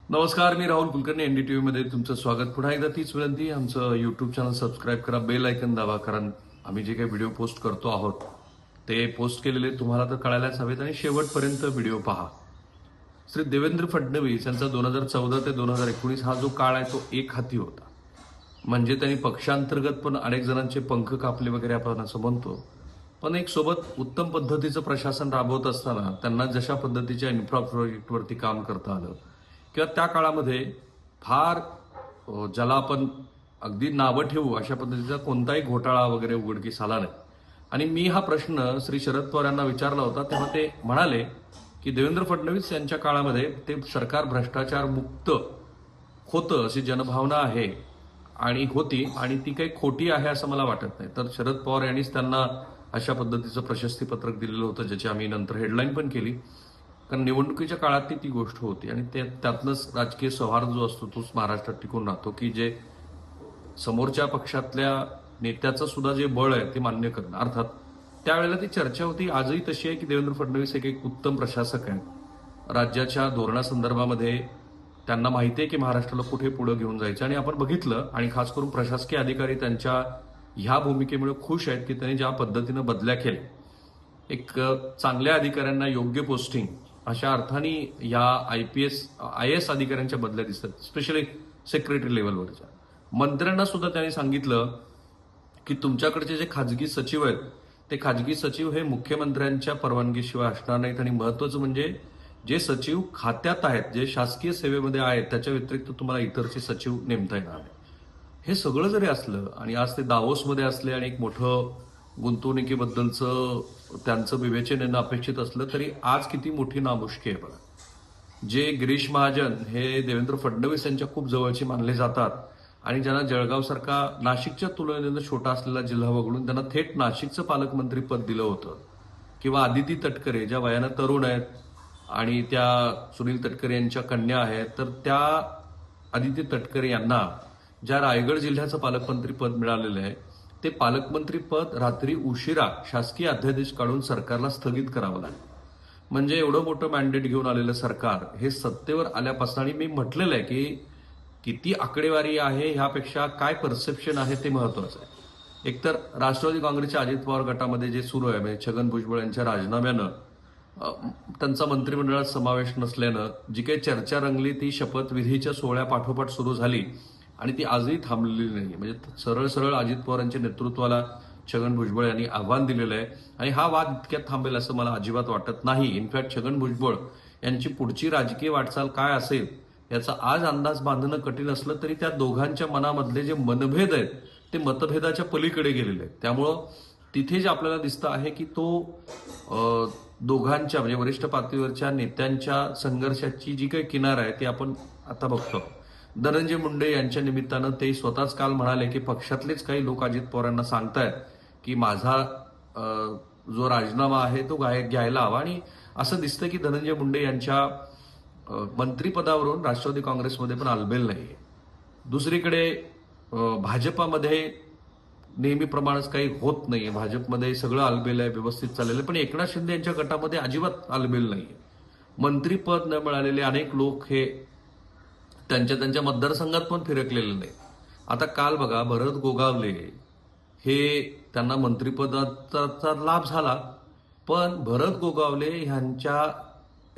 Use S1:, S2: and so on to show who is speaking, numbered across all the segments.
S1: नमस्कार, मी राहुल कुलकर्णी. एनडीटीव्ही मध्ये तुमचं स्वागत. पुन्हा एकदा तीच विनंती, आमचं युट्यूब चॅनल सबस्क्राईब करा, बेल आयकन दाबा, कारण आम्ही जे काही व्हिडिओ पोस्ट करतो आहोत ते पोस्ट केलेले तुम्हाला तर कळायलाच हवेत आणि शेवटपर्यंत व्हिडिओ पहा. श्री देवेंद्र फडणवीस यांचा 2014 ते 2019 हा जो काळ आहे तो एक हाती होता. म्हणजे त्यांनी पक्षांतर्गत पण अनेक जणांचे पंख कापले वगैरे आपण असं म्हणतो, पण एक सोबत उत्तम पद्धतीचं प्रशासन राबवत असताना त्यांना जशा पद्धतीच्या इन्फ्रा प्रोजेक्टवरती काम करता आलं किंवा त्या काळामध्ये फार ज्याला आपण अगदी नावं ठेवू अशा पद्धतीचा कोणताही घोटाळा वगैरे उघडकीस आला नाही. आणि मी हा प्रश्न श्री शरद पवार यांना विचारला होता, तेव्हा ते म्हणाले की देवेंद्र फडणवीस यांच्या काळामध्ये ते सरकार भ्रष्टाचार मुक्त होतं अशी जनभावना आहे आणि होती, आणि ती काही खोटी आहे असं मला वाटत नाही. तर शरद पवार यांनीच त्यांना अशा पद्धतीचं प्रशस्तीपत्रक दिलेलं होतं, ज्याची आम्ही नंतर हेडलाईन पण केली. कारण निवडणुकीच्या काळात ती गोष्ट होती आणि त्यातनंच राजकीय सौहार्द जो असतो तोच महाराष्ट्रात टिकून राहतो, की जे समोरच्या पक्षातल्या नेत्याचं सुद्धा जे बळ आहे ते मान्य करणं. अर्थात त्यावेळेला ती चर्चा होती, आजही तशी आहे, की देवेंद्र फडणवीस एक उत्तम प्रशासक आहेत. राज्याच्या धोरणासंदर्भामध्ये त्यांना माहिती आहे की महाराष्ट्राला कुठे पुढे घेऊन जायचं, आणि आपण बघितलं. आणि खास करून प्रशासकीय अधिकारी त्यांच्या ह्या भूमिकेमुळे खुश आहेत की त्यांनी ज्या पद्धतीनं बदल्या केल्या, एक चांगल्या अधिकाऱ्यांना योग्य पोस्टिंग अशा अर्थाने या IAS अधिकाऱ्यांच्या बदल्या दिसतात, स्पेशली सेक्रेटरी लेवलवरच्या. मंत्र्यांना सुद्धा त्यांनी सांगितलं की तुमच्याकडचे जे खाजगी सचिव आहेत ते खाजगी सचिव हे मुख्यमंत्र्यांच्या परवानगीशिवाय असणार नाहीत, आणि महत्वाचं म्हणजे जे सचिव खात्यात आहेत, जे शासकीय सेवेमध्ये आहेत, त्याच्या व्यतिरिक्त तुम्हाला इतरचे सचिव नेमता येणार नाही. हे सगळं जरी असलं आणि आज ते दावोसमध्ये असले आणि एक मोठं गुंतवणुकीबद्दलचं त्यांचं विवेचन येणं अपेक्षित असलं, तरी आज किती मोठी नामुष्की आहे बघा. जे गिरीश महाजन हे देवेंद्र फडणवीस यांच्या खूप जवळचे मानले जातात आणि ज्यांना जळगावसारखा नाशिकच्या तुलनेनं छोटा असलेला जिल्हा वगळून त्यांना थेट नाशिकचं पालकमंत्री पद दिलं होतं, किंवा आदिती तटकरे ज्या वयानं तरुण आहेत आणि त्या सुनील तटकरे यांच्या कन्या आहेत, तर त्या आदिती तटकरे यांना ज्या रायगड जिल्ह्याचं पालकमंत्री पद मिळालेलं आहे ते पालकमंत्री पद रात्री उशिरा शासकीय अध्यादेश काढून सरकारला स्थगित करावं लागलं. म्हणजे एवढं मोठं मॅन्डेट घेऊन आलेलं सरकार हे सत्तेवर आल्यापासून, आणि मी म्हटलेलं आहे की किती आकडेवारी आहे ह्यापेक्षा काय परसेप्शन आहे ते महत्वाचं आहे. एकतर राष्ट्रवादी काँग्रेसच्या अजित पवार गटामध्ये जे सुरू आहे, म्हणजे छगन भुजबळ यांच्या राजीनाम्यानं त्यांचा मंत्रिमंडळात समावेश नसल्यानं जी काही चर्चा रंगली ती शपथविधीच्या सोहळ्यापाठोपाठ सुरू झाली आणि ती आजही थांबलेली नाही. म्हणजे सरळ सरळ अजित पवारांच्या नेतृत्वाला छगन भुजबळ यांनी आव्हान दिलेलं आहे, आणि हा वाद इतक्यात थांबेल असं मला अजिबात वाटत नाही. इनफॅक्ट छगन भुजबळ यांची पुढची राजकीय वाटचाल काय असेल याचा आज अंदाज बांधणं कठीण असलं तरी त्या दोघांच्या मनामधले जे मनभेद आहेत ते मतभेदाच्या पलीकडे गेलेले आहेत. त्यामुळं तिथे जे आपल्याला दिसतं आहे की तो दोघांच्या म्हणजे वरिष्ठ पातळीवरच्या नेत्यांच्या संघर्षाची जी काही किनार आहे ती आपण आता बघतो. धनंजय मुंडे यांच्या निमित्तानं ते स्वतःच काल म्हणाले की पक्षातलेच काही लोक अजित पवारांना सांगतायत की माझा जो राजीनामा आहे तो घ्यायला हवा, आणि असं दिसतं की धनंजय मुंडे यांच्या मंत्रिपदावरून राष्ट्रवादी काँग्रेसमध्ये पण आलबेल नाहीये. दुसरीकडे भाजपामध्ये नेहमीप्रमाणेच काही होत नाहीये. भाजपमध्ये सगळं आलबेल आहे, व्यवस्थित चाललेलं, पण एकनाथ शिंदे यांच्या गटामध्ये अजिबात आलबेल नाहीये. मंत्रीपद न मिळालेले अनेक लोक हे त्यांच्या मतदारसंघात पण फिरकलेले नाही. आता काल बघा, भरत गोगावले हे त्यांना मंत्रिपदाचा लाभ झाला, पण भरत गोगावले ह्यांच्या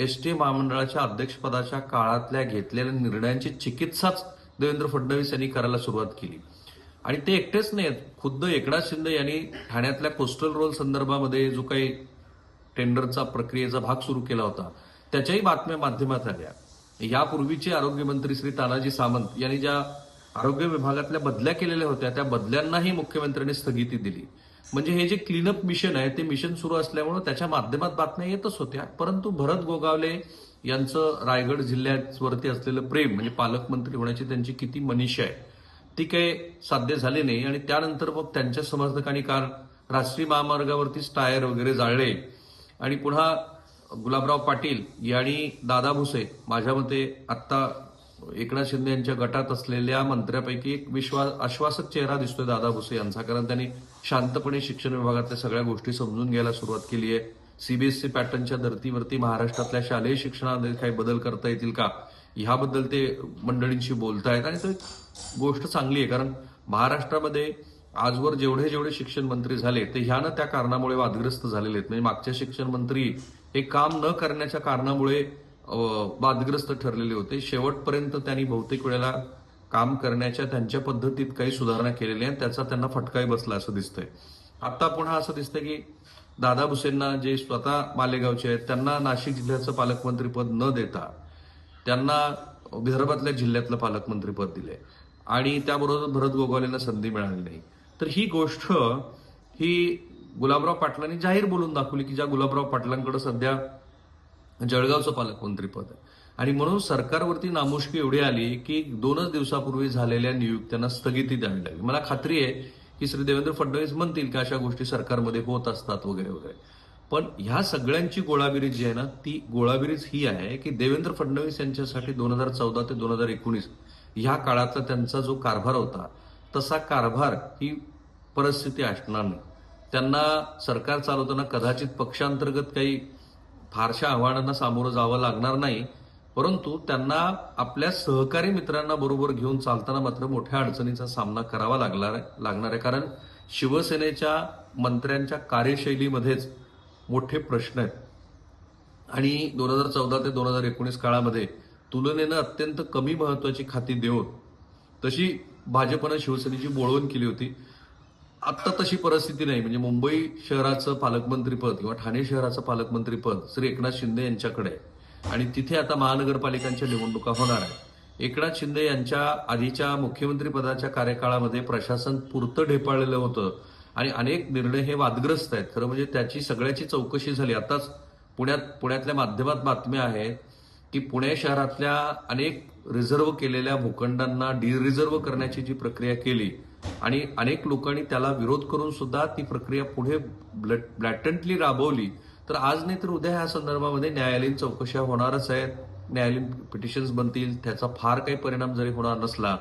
S1: ST महामंडळाच्या अध्यक्षपदाच्या काळातल्या घेतलेल्या निर्णयांची चिकित्साच देवेंद्र फडणवीस यांनी करायला सुरुवात केली. आणि ते एकटेच नाहीत, खुद्द एकनाथ शिंदे यांनी ठाण्यातल्या कोस्टल रोल संदर्भामध्ये जो काही टेंडरचा प्रक्रियेचा भाग सुरू केला होता त्याच्याही बातम्या माध्यमात आल्या. यापूर्वीचे आरोग्यमंत्री श्री तानाजी सावंत यांनी ज्या आरोग्य विभागातल्या बदल्या केलेल्या होत्या त्या बदल्यांनाही मुख्यमंत्र्यांनी स्थगिती दिली. म्हणजे हे जे क्लीनअप मिशन आहे ते मिशन सुरू असल्यामुळे त्याच्या माध्यमात बातम्या येतच होत्या. परंतु भरत गोगावले यांचं रायगड जिल्ह्यावरती असलेलं प्रेम, म्हणजे पालकमंत्री होण्याची त्यांची किती मनीषा आहे ती काही साध्य झाली नाही. आणि त्यानंतर मग त्यांच्या समर्थकांनी काल राष्ट्रीय महामार्गावरतीच टायर वगैरे जाळले, आणि पुन्हा गुलाबराव पाटील यांनी दादा भुसे, माझ्या मते आत्ता एकनाथ शिंदे यांच्या गटात असलेल्या मंत्र्यापैकी एक आश्वासक चेहरा दिसतोय दादा भुसे यांचा, कारण त्यांनी शांतपणे शिक्षण विभागातल्या सगळ्या गोष्टी समजून घ्यायला सुरुवात केली आहे. CBSE पॅटर्नच्या धर्तीवरती महाराष्ट्रातल्या शालेय शिक्षणामध्ये काही बदल करता येतील का ह्याबद्दल ते मंडळींशी बोलतायत आणि तो एक गोष्ट चांगली आहे. कारण महाराष्ट्रामध्ये आजवर जेवढे जेवढे शिक्षण मंत्री झाले ते ह्यानं त्या कारणामुळे वादग्रस्त झालेले आहेत. म्हणजे मागचे शिक्षण मंत्री हे काम न करण्याच्या कारणामुळे वादग्रस्त ठरलेले होते. शेवटपर्यंत त्यांनी बहुतेक वेळेला काम करण्याच्या त्यांच्या पद्धतीत काही सुधारणा केलेल्या आहेत, त्याचा त्यांना फटकाही बसला असं दिसतंय. आता पुन्हा असं दिसतंय की दादा भुसेंना, जे स्वतः मालेगावचे आहेत, त्यांना नाशिक जिल्ह्याचं पालकमंत्रीपद न देता त्यांना विदर्भातल्या जिल्ह्यातलं पालकमंत्रीपद दिलंय आणि त्याबरोबर भरत गोगावलेंना संधी मिळाली नाही. तर ही गोष्ट ही गुलाबराव पाटलांनी जाहीर बोलून दाखवली की ज्या गुलाबराव पाटलांकडे सध्या जळगावचं पालकमंत्रीपद आहे. आणि म्हणून सरकारवरती नामुष्की एवढी आली की 2च दिवसापूर्वी झालेल्या नियुक्त्यांना स्थगिती द्यावी लागली. मला खात्री आहे की श्री देवेंद्र फडणवीस म्हणतील की अशा गोष्टी सरकारमध्ये होत असतात वगैरे वगैरे. पण ह्या सगळ्यांची गोळाबेरीज जी आहे ना, ती गोळाबेरीज ही आहे की देवेंद्र फडणवीस यांच्यासाठी 2014 ते 2019 ह्या काळातला त्यांचा जो कारभार होता तसा कारभार ही परिस्थिती असणार नाही. त्यांना सरकार चालवताना कदाचित पक्षांतर्गत काही फारशा आव्हानांना सामोरं जावं लागणार नाही, परंतु त्यांना आपल्या सहकारी मित्रांना बरोबर घेऊन चालताना मात्र मोठ्या अडचणीचा सामना करावा लागणार आहे. कारण शिवसेनेच्या मंत्र्यांच्या कार्यशैलीमध्येच मोठे प्रश्न आहेत आणि 2014 ते 2019 काळामध्ये तुलनेनं अत्यंत कमी महत्वाची खाती देऊन तशी भाजपनं शिवसेनेची बोळवण केली होती. आत्ता तशी परिस्थिती नाही. म्हणजे मुंबई शहराचं पालकमंत्रीपद किंवा ठाणे शहराचं पालकमंत्रीपद श्री एकनाथ शिंदे यांच्याकडे आहे आणि तिथे आता महानगरपालिकांच्या निवडणुका होणार आहे. एकनाथ शिंदे यांच्या आधीच्या मुख्यमंत्री पदाच्या कार्यकाळामध्ये प्रशासन पुरतं ढेपाळलेलं होतं आणि अनेक निर्णय हे वादग्रस्त आहेत. खरं म्हणजे त्याची सगळ्याची चौकशी झाली. आताच पुण्यातल्या माध्यमात बातम्या आहेत की पुणे शहरातल्या अनेक रिझर्व्ह केलेल्या भूखंडांना डिरिझर्व्ह करण्याची जी प्रक्रिया केली आणि अनेक लोकांनी त्याला विरोध करून सुद्धा ती प्रक्रिया पुढे ब्लॅटंटली राबवली, तर आज नाही तर उद्या ह्या संदर्भामध्ये न्यायालयीन चौकशा होणारच आहेत. न्यायालयीन पिटिशन्स बनतील. त्याचा फार काही परिणाम जरी होणार नसला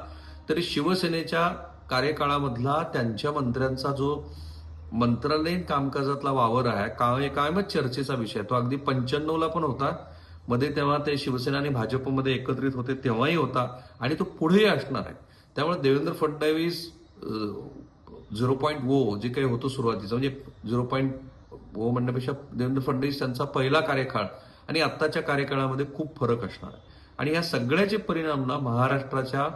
S1: तरी शिवसेनेच्या कार्यकाळामधला त्यांच्या मंत्र्यांचा जो मंत्रालयीन कामकाजातला वावर आहे कायमच चर्चेचा विषय. तो अगदी 95ला पण होता मध्ये, तेव्हा ते शिवसेना आणि भाजपमध्ये एकत्रित होते तेव्हाही होता आणि तो पुढेही असणार आहे. त्यामुळे देवेंद्र फडणवीस 0.0 जे काही होतं सुरुवातीचं, म्हणजे 0.0 म्हणण्यापेक्षा देवेंद्र फडणवीस त्यांचा पहिला कार्यकाळ आणि आत्ताच्या कार्यकाळामध्ये खूप फरक असणार आहे. आणि या सगळ्याचे परिणाम ना महाराष्ट्राच्या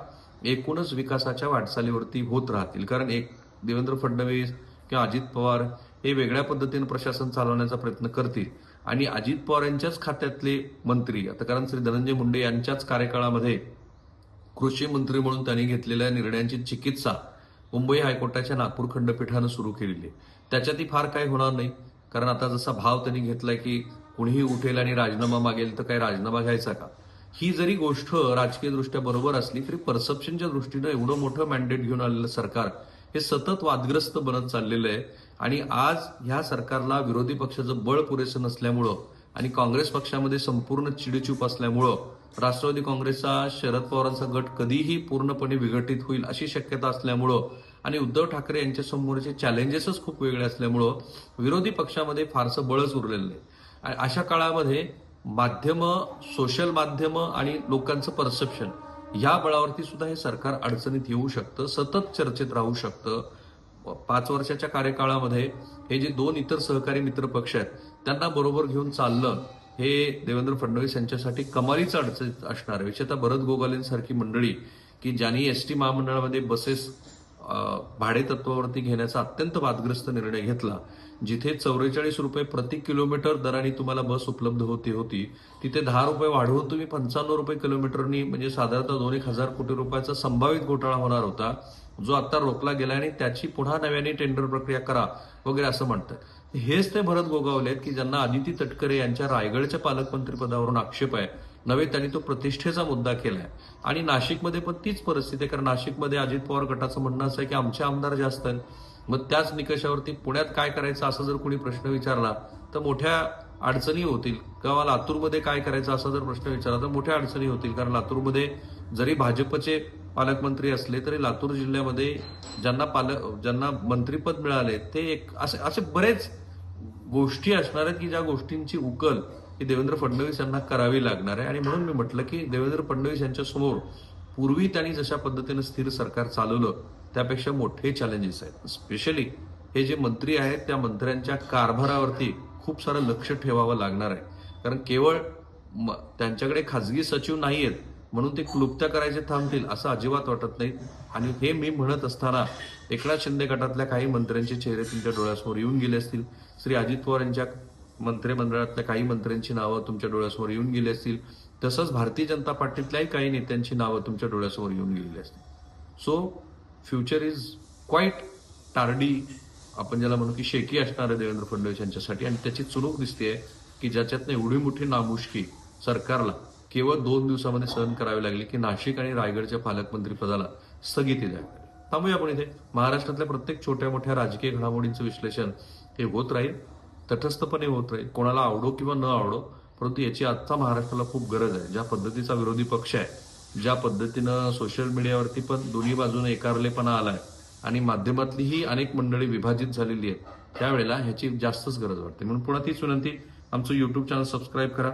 S1: एकूणच विकासाच्या वाटचालीवरती होत राहतील. कारण एक देवेंद्र फडणवीस किंवा अजित पवार हे वेगळ्या पद्धतीने प्रशासन चालवण्याचा प्रयत्न करतील आणि अजित पवार यांच्याच खात्यातले मंत्री आता, कारण श्री धनंजय मुंडे यांच्याच कार्यकाळामध्ये कृषी मंत्री म्हणून त्यांनी घेतलेल्या निर्णयांची चिकित्सा मुंबई हायकोर्टाच्या नागपूर खंडपीठानं सुरू केलेली आहे. त्याच्यातही फार काही होणार नाही. कारण आता जसा भाव त्यांनी घेतलाय की कुणीही उठेल आणि राजीनामा मागेल तर काय राजीनामा घ्यायचा का, ही जरी गोष्ट राजकीय दृष्ट्या बरोबर असली तरी परसेप्शनच्या दृष्टीनं एवढं मोठं मॅन्डेट घेऊन आलेलं सरकार हे सतत वादग्रस्त बनत चाललेलं आहे. आणि आज ह्या सरकारला विरोधी पक्षाचं बळ पुरेसं नसल्यामुळं आणि काँग्रेस पक्षामध्ये संपूर्ण चिडीचूप असल्यामुळं राष्ट्रवादी काँग्रेसचा शरद पवारांचा गट कधीही पूर्णपणे विघटित होईल अशी शक्यता असल्यामुळं आणि उद्धव ठाकरे यांच्या समोरचे चॅलेंजेसच खूप वेगळे असल्यामुळं विरोधी पक्षामध्ये फारसं बळच उरलेलं नाही. आणि अशा काळामध्ये माध्यमं, सोशल माध्यमं आणि लोकांचं परसेप्शन या बळावरती सुद्धा हे सरकार अडचणीत येऊ शकतं, सतत चर्चेत राहू शकतं. 5 वर्षाच्या कार्यकाळामध्ये हे जे 2 इतर सहकारी मित्र पक्ष आहेत त्यांना बरोबर घेऊन चाललं हे देवेंद्र फडणवीस यांच्यासाठी कमालीचं अडचण असणार आहे. विशेषतः भरत गोगावलेंसारखी मंडळी की ज्यांनी एसटी महामंडळामध्ये बसेस भाडे तत्वावरती घेण्याचा अत्यंत वादग्रस्त निर्णय घेतला. जिथे 44 रुपये प्रति किलोमीटर दराने तुम्हाला बस उपलब्ध होती तिथे 10 रुपये वाढवून तुम्ही 55 रुपये किलोमीटरनी, म्हणजे साधारणतः 2,000 कोटी रुपयाचा संभावित घोटाळा होणार होता, जो आता रोखला गेला आणि त्याची पुन्हा नव्याने टेंडर प्रक्रिया करा वगैरे असं म्हणतात. हेच ते भरत गोगावले आहेत की ज्यांना आदिती तटकरे यांच्या रायगडच्या पालकमंत्रीपदावरून आक्षेप आहे. नव्हे, त्यांनी तो प्रतिष्ठेचा मुद्दा केलाय. आणि नाशिकमध्ये पण तीच परिस्थिती आहे. कारण नाशिकमध्ये अजित पवार गटाचं म्हणणं असं आहे की आमचे आमदार जास्त आहेत. मग त्याच निकषावरती पुण्यात काय करायचं असं जर कोणी प्रश्न विचारला तर मोठ्या अडचणी होतील. किंवा लातूरमध्ये काय करायचं असा जर प्रश्न विचारला तर मोठ्या अडचणी होतील. कारण लातूरमध्ये जरी भाजपचे पालकमंत्री असले तरी लातूर जिल्ह्यामध्ये ज्यांना मंत्रीपद मिळाले ते असे बरेच गोष्टी असणार आहेत की ज्या गोष्टींची उकल ही देवेंद्र फडणवीस यांना करावी लागणार आहे. आणि म्हणून मी म्हटलं की देवेंद्र फडणवीस यांच्या समोर पूर्वी त्यांनी जशा पद्धतीनं स्थिर सरकार चालवलं त्यापेक्षा मोठे चॅलेंजेस आहेत. स्पेशली हे जे मंत्री आहेत त्या मंत्र्यांच्या कारभारावरती खूप सारं लक्ष ठेवावं लागणार आहे. कारण केवळ त्यांच्याकडे खाजगी सचिव नाहीयेत म्हणून ते क्लुप्त्या करायचे थांबतील असं अजिबात वाटत नाही. आणि हे मी म्हणत असताना एकनाथ शिंदे गटातल्या काही मंत्र्यांचे चेहरे तुमच्या डोळ्यासमोर येऊन गेले असतील. श्री अजित पवार यांच्या मंत्रिमंडळातल्या काही मंत्र्यांची नावं तुमच्या डोळ्यासमोर येऊन गेली असतील. तसंच भारतीय जनता पार्टीतल्याही काही नेत्यांची नावं तुमच्या डोळ्यासमोर येऊन गेलेली असतील. So future is quite tardy, आपण ज्याला म्हणू की शेकी असणार आहे देवेंद्र फडणवीस यांच्यासाठी. आणि त्याची चुणूक दिसतेय की ज्याच्यातनं एवढी मोठी नामुष्की सरकारला केवळ 2 दिवसामध्ये सहन करावी लागली की नाशिक आणि रायगडच्या पालकमंत्री पदाला स्थगिती द्यावी लागली. थांबूया आपण इथे. महाराष्ट्रातल्या प्रत्येक छोट्या मोठ्या राजकीय घडामोडींचं विश्लेषण हे होत राहील, तटस्थपणे होत राहील, कोणाला आवडो किंवा न आवडो. परंतु याची आत्ता महाराष्ट्राला खूप गरज आहे. ज्या पद्धतीचा विरोधी पक्ष आहे, ज्या पद्धतीनं सोशल मीडियावरती पण दोन्ही बाजूने एकारलेपणा आलाय आणि माध्यमातलीही अनेक मंडळी विभाजित झालेली आहेत, त्यावेळेला ह्याची जास्तच गरज वाटते. म्हणून पुन्हा तीच विनंती, आमचं युट्यूब चॅनल सबस्क्राईब करा.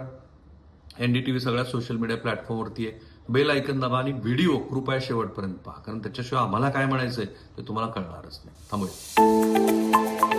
S1: एनडीटीव्ही सगळ्या सोशल मीडिया प्लॅटफॉर्मवरती आहे. बेल आयकन दाबा आणि व्हिडिओ कृपया शेवटपर्यंत पहा, कारण त्याच्याशिवाय आम्हाला काय म्हणायचंय ते तुम्हाला कळणारच नाही. थांबूया.